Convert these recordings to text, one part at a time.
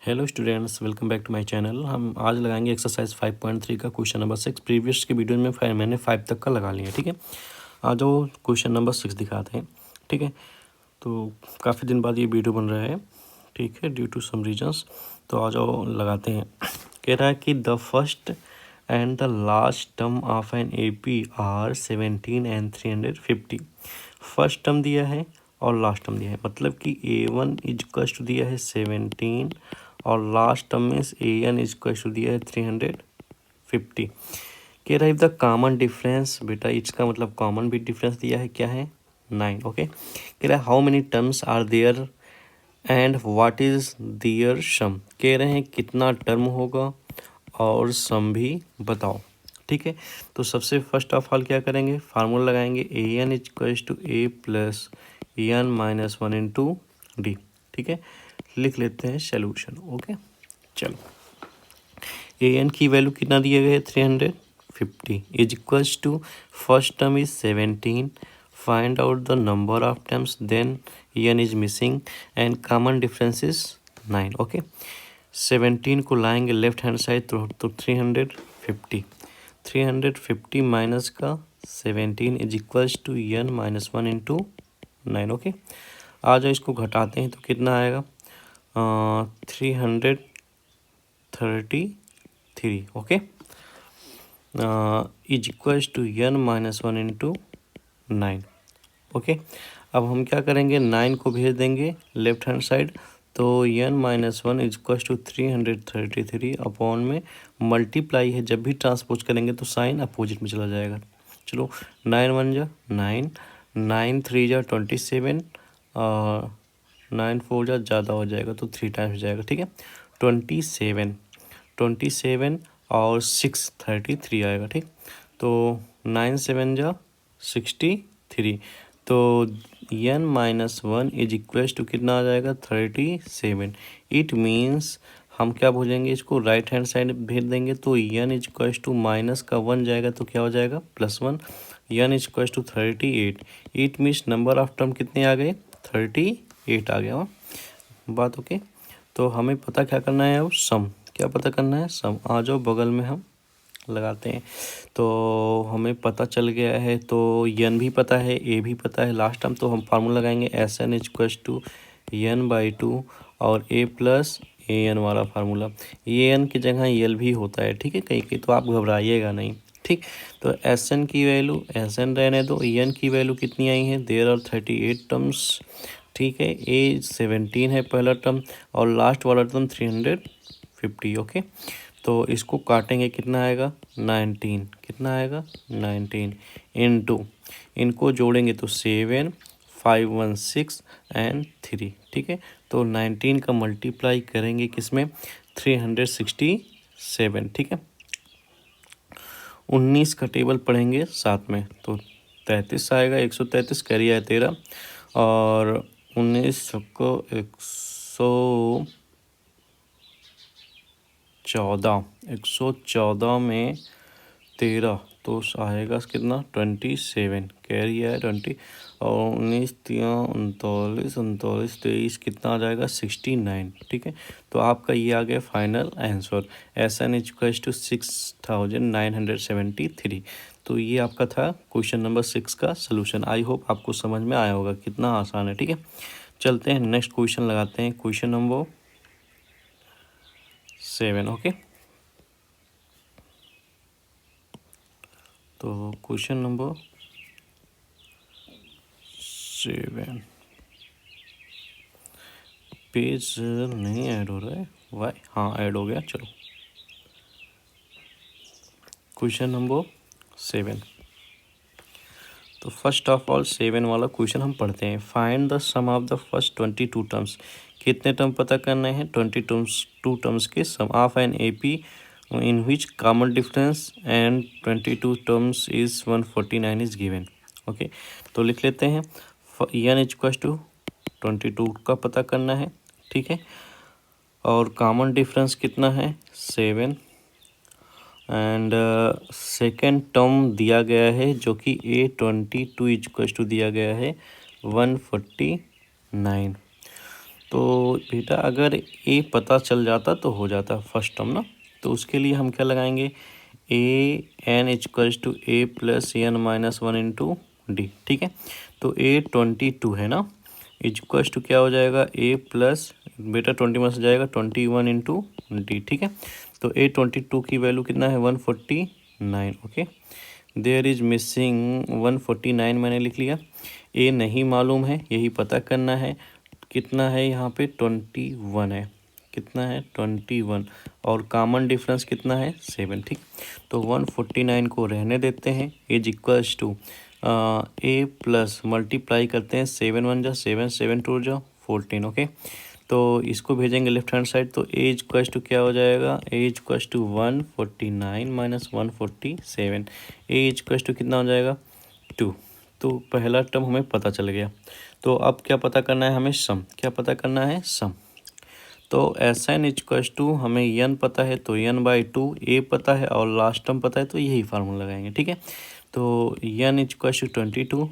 Hello students, welcome back to my channel. हम आज लगाएंगे एक्सरसाइज 5.3 का क्वेश्चन नंबर 6। प्रीवियस के वीडियो में मैंने 5 तक का लगा लिया, ठीक है। आज वो क्वेश्चन नंबर 6 दिखाते हैं, ठीक है। तो काफ़ी दिन बाद ये वीडियो बन रहा है, ठीक है, ड्यू टू सम रीजंस। तो आज वो लगाते हैं। कह रहा है कि the first and the last term of an AP are 17 and 350। First term दिया है और लास्ट टर्म दिया है, मतलब कि A1 इजक्वल टू दिया है 17 और लास्ट टर्म में AN इजक्वल टू दिया है 350। कह रहा है द कॉमन डिफरेंस, बेटा इसका मतलब कॉमन भी डिफरेंस दिया है, क्या है 9, ओके। कह रहा है how many terms are there and what is their sum. कह रहे हैं कितना टर्म होगा और सम भी बताओ, ठीक है। तो सबसे फर्स्ट ऑफ ऑल क्या करेंगे, फार्मूला लगाएंगे AN equal to A plus EN minus 1 into D, ठीक है। लिख लेते हैं सोल्यूशन, ओके। चलो, AN की वैल्यू कितना दिया गया है 350 is equals to first term is 17, find out the number of terms, then EN is missing and common difference is 9, okay. 17 को लाएंगे लेफ्ट हैंड साइड तो 350 माइनस का 17 is equals to EN minus 1 into 9, okay. आ जाओ इसको घटाते हैं तो कितना आएगा 333, okay, is equals to EN minus 1 into 9, okay. अब हम क्या करेंगे, 9 को भेज देंगे लेफ्ट हैंड साइड तो EN minus 1 is equals to 333 upon में मल्टीप्लाई है, जब भी ट्रांसपोज करेंगे तो साइन अपोजिट में चला जाएगा। चलो 9 1 जा 9, 9 3 जा 27 और 9 4 जा ज़्यादा हो जाएगा तो 3 टाइम्स हो जाएगा, ठीक है। 27 और 6 33 आएगा, ठीक। तो 9 7 जा 63, तो EN minus 1 is equal to कितना आ जाएगा 37। इट मीन्स हम क्या भूलेंगे, इसको राइट हैंड साइड भेज देंगे तो EN is equal to minus का 1 जाएगा तो क्या हो जाएगा +1, EN is equal to 38। It means number of term कितने आ गए 38 आ गया, बात ओके। तो हमें पता क्या करना है, अब सम क्या पता करना है, सम। आ जाओ बगल में हम लगाते हैं। तो हमें पता चल गया है, तो EN भी पता है, A भी पता है लास्ट टाइम, तो हम फार्मूला लगाएंगे SN इक्वल टू EN/2 और A प्लस AN वाला फार्मूला। AN की जगह EL भी होता है, ठीक है, कहीं कहीं, तो आप घबराइएगा नहीं, ठीक। तो SN की वैल्यू SN रहने दो, EN की वैल्यू कितनी आई है, देयर आर 38 टर्म्स, ठीक है। A 17 है पहला टर्म और लास्ट वाला टर्म 350, ओके। तो इसको काटेंगे कितना आएगा 19, कितना आएगा 19 इनटू, इनको जोड़ेंगे तो 7 5 1 6 एंड 3, ठीक है। तो 19 का मल्टीप्लाई करेंगे किसमें 367, ठीक है। 19 का टेबल पढ़ेंगे साथ में तो 33 आएगा, 133 कैरी है 13 और 19 को 114 में 13 तो आएगा कितना 27, कैरी है 20 और 19 39 39 23 कितना आ जाएगा 69, ठीक है। तो आपका ये आ गया final answer, SN equal to 6973। तो ये आपका था क्वेश्चन नंबर 6 का सलूशन। आई होप आपको समझ में आया होगा, कितना आसान है, ठीक है। चलते हैं नेक्स्ट क्वेश्चन लगाते हैं, क्वेश्चन नंबर 7, ओके। तो क्वेश्चन नंबर 7 पेज नहीं ऐड हो रहा है, वाई, हाँ ऐड हो गया, चलो। क्वेश्चन नंबर 7, तो फर्स्ट ऑफ ऑल 7 वाला क्वेश्चन हम पढ़ते हैं। Find the sum of the first 22 terms. कितने टर्म पता करने हैं 22 टर्म्स के sum of an AP in which common difference and 22 terms is 149 is given, okay. तो लिख लेते हैं EN इक्वल टू 22 का पता करना है, ठीक है। और कॉमन डिफरेंस कितना है 7 एंड सेकेंड टर्म दिया गया है जो कि A22 इक्वल टू दिया गया है 149। तो बेटा अगर ए पता चल जाता तो हो जाता फर्स्ट टर्म ना। तो उसके लिए हम क्या लगाएंगे, a n equals to a plus n minus one into d. ठीक है, तो ए 22 है ना, इक्वल्स टू क्या हो जाएगा, ए प्लस बेटा 20 में से जाएगा 21 इंटू डी। ठीक है, तो ए 22 की वैल्यू कितना है 149। ओके, देयर इज मिसिंग 149 मैंने लिख लिया। ए नहीं मालूम है, यही पता करना है। कितना है यहाँ पे 21 है, कितना है 21, और कॉमन डिफरेंस कितना है 7। ठीक, तो 149 को रहने देते हैं। As equals to a plus multiply करते हैं 7 1 जा 7 7 2 जा 14। ओके, तो इसको भेजेंगे लेफ्ट हैंड साइड, तो ए इक्वल्स टू क्या हो जाएगा, a equals to 149 minus 147। A equals to कितना हो जाएगा 2। तो पहला टर्म हमें पता चल गया। तो अब क्या पता करना है हमें, सम। क्या पता करना है, सम। तो एस एन इक्वल्स टू हमें एन पता है तो n/2, ए पता है और लास्ट टर्म पता है, तो यही फार्मूला लगाएंगे। ठीक है, तो n equals to 22,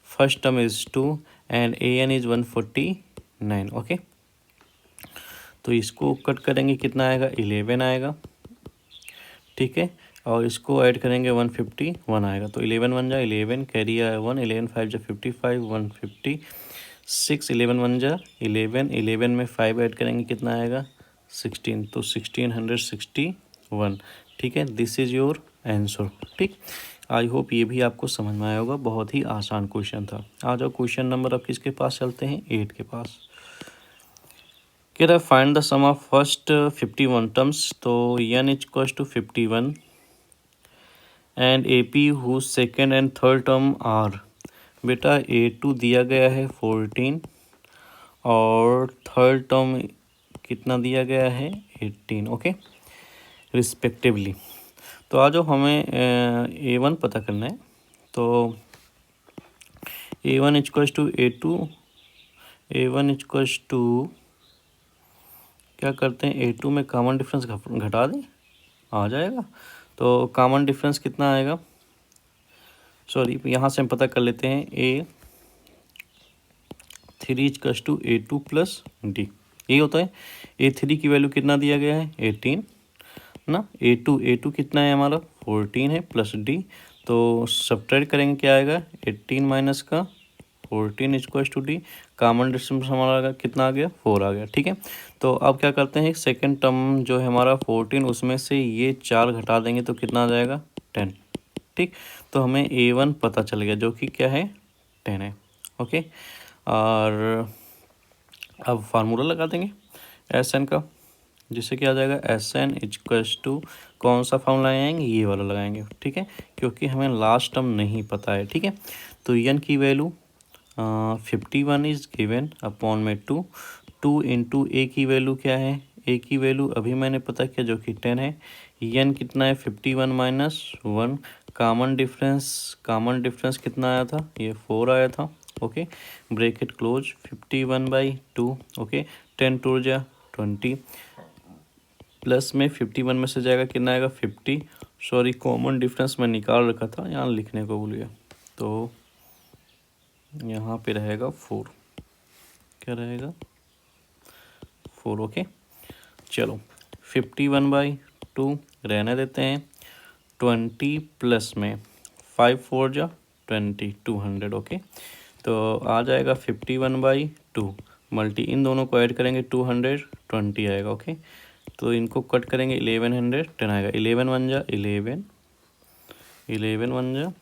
first term is 2 and a n is 149। Okay, तो इसको कट करेंगे, कितना आएगा 11 आएगा। ठीक है, और इसको ऐड करेंगे 151 आएगा, तो 11 1 जा 11, कैरी आया 1, 11 5 जा 55, 156, 11 1 जा 11, 11 में 5 ऐड करेंगे, कितना आएगा 16, तो 1661। ठीक है, दिस इज़ योर आंसर। ठीक, आई होप ये भी आपको समझ में आया होगा, बहुत ही आसान क्वेश्चन था। आ जाओ क्वेश्चन नंबर अब किसके पास चलते हैं, 8 के पास। कह रहा है find the sum of first 51 terms, तो n equals to 51 and A P whose second and third term are. बेटा A2 दिया गया है 14 और थर्ड टर्म कितना दिया गया है 18। Okay, respectively. तो आज हमें A1 पता करना है, तो A1 equals to A2, A1 equals to क्या करते हैं, A2 में कॉमन डिफरेंस घटा दें, आ जाएगा। तो कॉमन डिफरेंस कितना आएगा, सॉरी यहाँ से हम पता कर लेते हैं, A3 equals to A2 plus D, ये होता है। A3 की वैल्यू कितना दिया गया है 18 ना, A2 कितना है हमारा 14 है प्लस डी, तो सब्ट्रैक्ट करेंगे क्या आएगा 18 माइनस का 14 equals to d, common difference हमारा कितना आ गया 4 आ गया। ठीक है, तो अब क्या करते हैं, सेकंड टर्म जो है हमारा 14, उसमें से ये 4 घटा देंगे तो कितना आ जाएगा 10। ठीक, तो हमें A1 पता चल गया जो कि क्या है 10 है। ओके, और अब फार्मूला लगा देंगे एस एन का, जिससे क्या आ जाएगा एस एन इक्वल्स टू, कौन सा फॉर्मूला लगाएंगे, ये वाला लगाएंगे। ठीक है, क्योंकि हमें लास्ट टर्म नहीं पता है। ठीक है, तो एन की वैल्यू 51 इज गिवन अपॉन में 2 इंटू ए की वैल्यू क्या है, ए की वैल्यू अभी मैंने पता किया जो कि 10 है। एन कितना है 51 माइनस 1, कॉमन डिफरेंस कितना आया था, ये 4 आया था। Okay, bracket close, 51/2। ओके, 10 2 जा 20, प्लस में 51 में से जाएगा कितना आएगा 50, सॉरी कॉमन डिफरेंस मैं निकाल रखा था, यहाँ लिखने को भूल गया, तो यहाँ पे रहेगा 4, क्या रहेगा 4। ओके, चलो 51/2 रहने देते हैं, 20 प्लस में 5 4 जा 20, 200। ओके, तो आ जाएगा 51/2 मल्टी, इन दोनों को ऐड करेंगे 220 आएगा। ओके, तो इनको कट करेंगे 1110 आएगा, 11 1 जा 11, 11 1 जा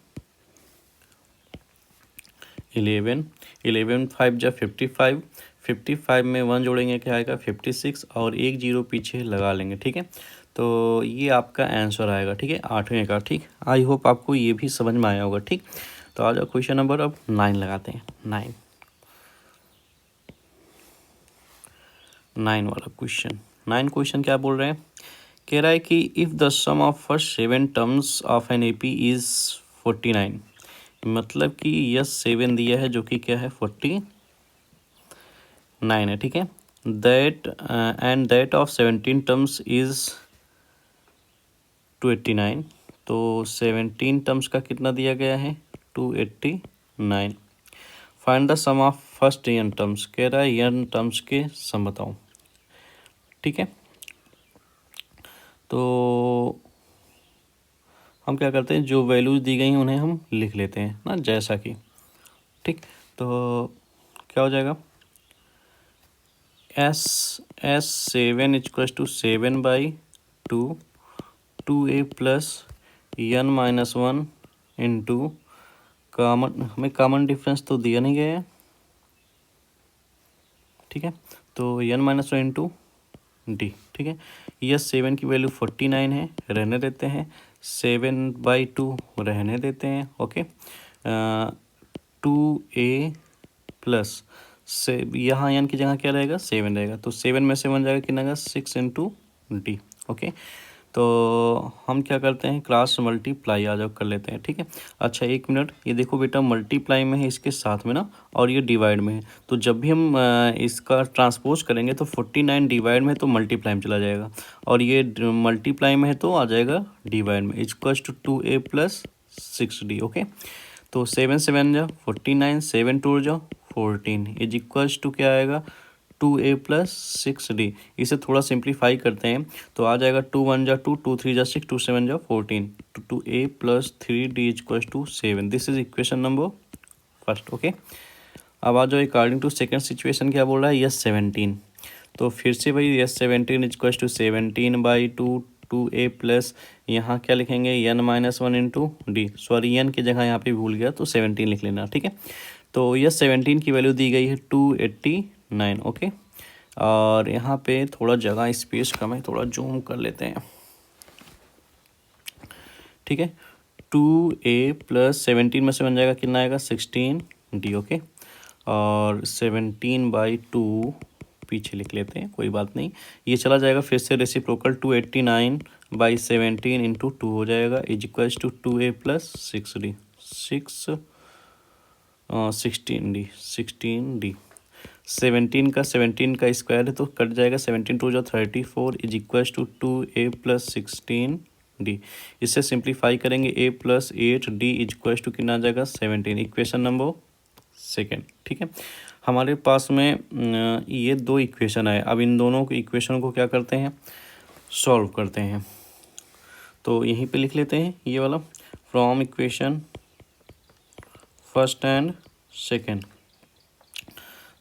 11, 11 5 जा 55, 55 में 1 जोड़ेंगे क्या आएगा 56, और एक जीरो पीछे लगा लेंगे। ठीक है, तो ये आपका आंसर आएगा। ठीक है, 8वें का। ठीक, आई होप आपको ये भी समझ में आया होगा। ठीक, तो आ जाओ क्वेश्चन नंबर अब 9 लगाते हैं। 9 वाला क्वेश्चन, 9 क्वेश्चन क्या बोल रहे हैं, कह रहा है कि if the sum of first 7 terms of an AP is 49, मतलब कि यस 7 दिया है जो कि क्या है 49 है। ठीक है, that and that of 17 terms is 289, तो 17 टर्म्स का कितना दिया गया है 289। Find the sum of first n terms, कह रहा है n टर्म्स के सम बताओ। ठीक है, तो हम क्या करते हैं, जो वैल्यूज दी गई हैं उन्हें हम लिख लेते हैं ना, जैसा कि। ठीक, तो क्या हो जाएगा, S 7 equals to 7/2 2a plus n-1 into common, हमें कॉमन डिफरेंस तो दिया नहीं गया है। ठीक है, तो n-1 इंटू डी। ठीक है, यस 7 की वैल्यू 49 है, रहने देते हैं। 7/2 रहने देते हैं। ओके, 2a प्लस से यहाँ n की जगह क्या रहेगा, 7 रहेगा, तो 7 में से 1 जाएगा, कितना आएगा, 6 इंटू डी। ओके, तो हम क्या करते हैं, क्लास मल्टीप्लाई आ जाओ कर लेते हैं। ठीक है, अच्छा एक मिनट, ये देखो बेटा मल्टीप्लाई में है इसके साथ में ना, और ये डिवाइड में है, तो जब भी हम इसका ट्रांसपोज करेंगे तो 49 डिवाइड में है तो मल्टीप्लाई में चला जाएगा, और ये मल्टीप्लाई में है तो आ जाएगा डिवाइड में। Equals to 2a plus 6d। Okay, तो 7 7 जा 49, 7 2 जा 14 इज इक्वल्स टू क्या आएगा, 2a प्लस 6d। इसे थोड़ा सिंप्लीफाई करते हैं तो आ जाएगा 2 1 जा 2, 2 3 जा 6, 2 7 जा 14, तो 2a plus 3d equals to 7। This is equation number first. Okay, अब आ जाओ अकॉर्डिंग टू सेकेंड सिचुएशन, क्या बोल रहा है, यस 17। तो फिर से भाई yes 17 equals to 17/2 2a plus, यहाँ क्या लिखेंगे, n-1 into D, sorry n की जगह यहाँ पे भूल गया तो 17 लिख लेना। ठीक है, तो यस 17 की वैल्यू दी गई है 289। ओके, और यहाँ पे थोड़ा जगह स्पेस कम है, थोड़ा जूम कर लेते हैं। ठीक है, 2a प्लस 17 में से बन जाएगा, कितना आएगा, 16d। ओके, और 17/2 पीछे लिख लेते हैं, कोई बात नहीं, ये चला जाएगा फिर से रेसिप्रोकल, 289/17 इंटू 2 हो जाएगा, is equals to 2a plus 6d 16d 17 का स्क्वायर है तो कट जाएगा, 17 2 जो 34 is equals to 2a plus 16d। इससे सिंप्लीफाई करेंगे, a plus 8d is equals to कितना आ जाएगा, 17। Equation number second. ठीक है, हमारे पास में ये दो इक्वेशन है, अब इन दोनों के इक्वेशन को क्या करते हैं, सॉल्व करते हैं। तो यहीं पे लिख लेते हैं ये वाला, from equation first and second.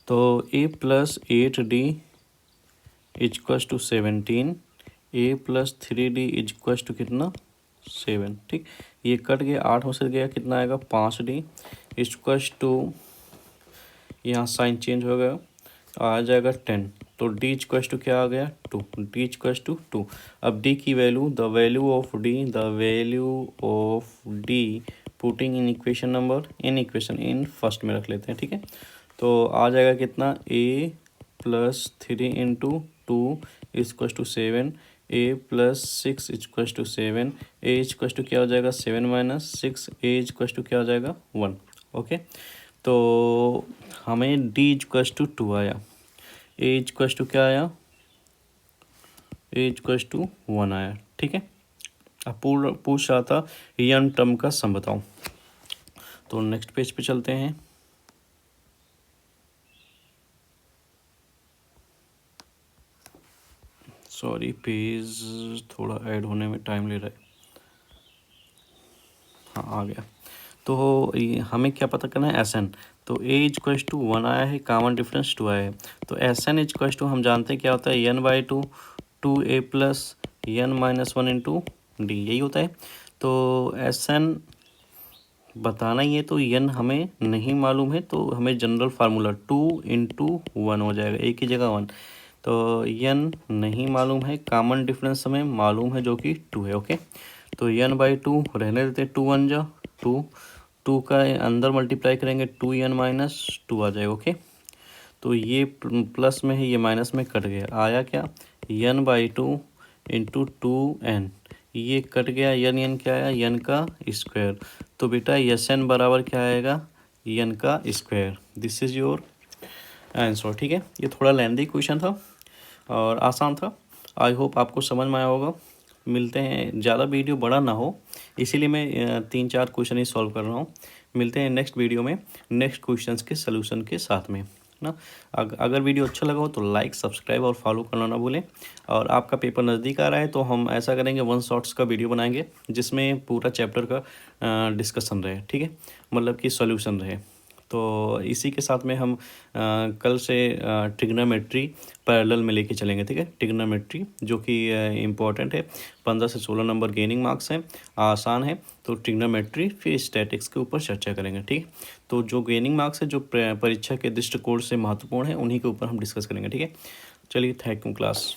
तो a plus 8d equals to 17, a plus 3d equals to कितना, 7। ठीक, ये कट गया, 8 में से गया, कितना आएगा, 5d इक्वल्स टू, यहाँ साइन चेंज हो गया, आ जाएगा 10, तो d इक्वल्स टू क्या आ गया, 2, d इक्वल्स टू 2। अब d की value, the value of d putting in equation number, in first में रख लेते हैं। ठीक है, तो आ जाएगा कितना, a plus 3 into 2 equals to 7, a plus 6 equals to 7, a equals to क्या हो जाएगा, 7 माइनस 6, a इक्वल्स टू क्या हो जाएगा, 1। ओके, तो हमें d इक्वल्स टू 2 आया, a इक्वल्स टू क्या आया, a इक्वल्स टू 1 आया। ठीक है, अब पूछ रहा था n टर्म का सम बताओ, तो नेक्स्ट पेज पे चलते हैं। सॉरी, पेज थोड़ा ऐड होने में टाइम ले रहा है। हाँ, आ गया। तो हमें क्या पता करना है, एस एन, तो a इक्वल्स टू 1 आया है, कॉमन डिफरेंस 2 आया है, तो एस एन इक्वल्स टू हम जानते हैं क्या होता है, n/2 2a plus n-1 into D, यही होता है। तो एस एन बताना ही है, तो n हमें नहीं मालूम है, तो हमें जनरल फार्मूला 2 इंटू 1 हो जाएगा, a की जगह 1, तो n नहीं मालूम है, कॉमन डिफरेंस हमें मालूम है जो कि 2 है। ओके, तो n/2 रहने देते हैं, 2 1 जा 2, 2 का अंदर मल्टीप्लाई करेंगे, 2n माइनस 2 आ जाएगा। ओके, तो ये प्लस में है, ये माइनस में कट गया, आया क्या, n/2 इंटू 2n, ये कट गया, n क्या आया, n का स्क्वायर, तो बेटा Sn बराबर क्या आएगा, n का square. This is your answer. ठीक है, ये थोड़ा लेंदी क्वेश्चन था और आसान था, आई होप आपको समझ में आया होगा। मिलते हैं, ज़्यादा वीडियो बड़ा ना हो इसीलिए मैं 3-4 क्वेश्चन ही सॉल्व कर रहा हूँ। मिलते हैं नेक्स्ट वीडियो में नेक्स्ट क्वेश्चंस के सलूशन के साथ में ना। अगर वीडियो अच्छा लगा हो तो लाइक, सब्सक्राइब और फॉलो करना ना भूलें। और आपका पेपर नज़दीक आ रहा है तो हम ऐसा करेंगे, वन शॉट्स का वीडियो बनाएंगे जिसमें पूरा चैप्टर का डिस्कशन रहे, ठीक है, मतलब कि सॉल्यूशन रहे। तो इसी के साथ में हम कल से ट्रिग्नोमेट्री पैरेलल में लेके चलेंगे, ठीक है। ट्रिग्नोमेट्री जो कि इम्पोर्टेंट है, 15 से 16 नंबर गेनिंग मार्क्स हैं, आसान है। तो ट्रिग्नोमेट्री फिर स्टैटिक्स के ऊपर चर्चा करेंगे, ठीक। तो जो गेनिंग मार्क्स है, जो परीक्षा के दृष्टिकोण से महत्वपूर्ण है, उन्हीं के ऊपर हम डिस्कस करेंगे, ठीक है। चलिए, थैंक यू क्लास।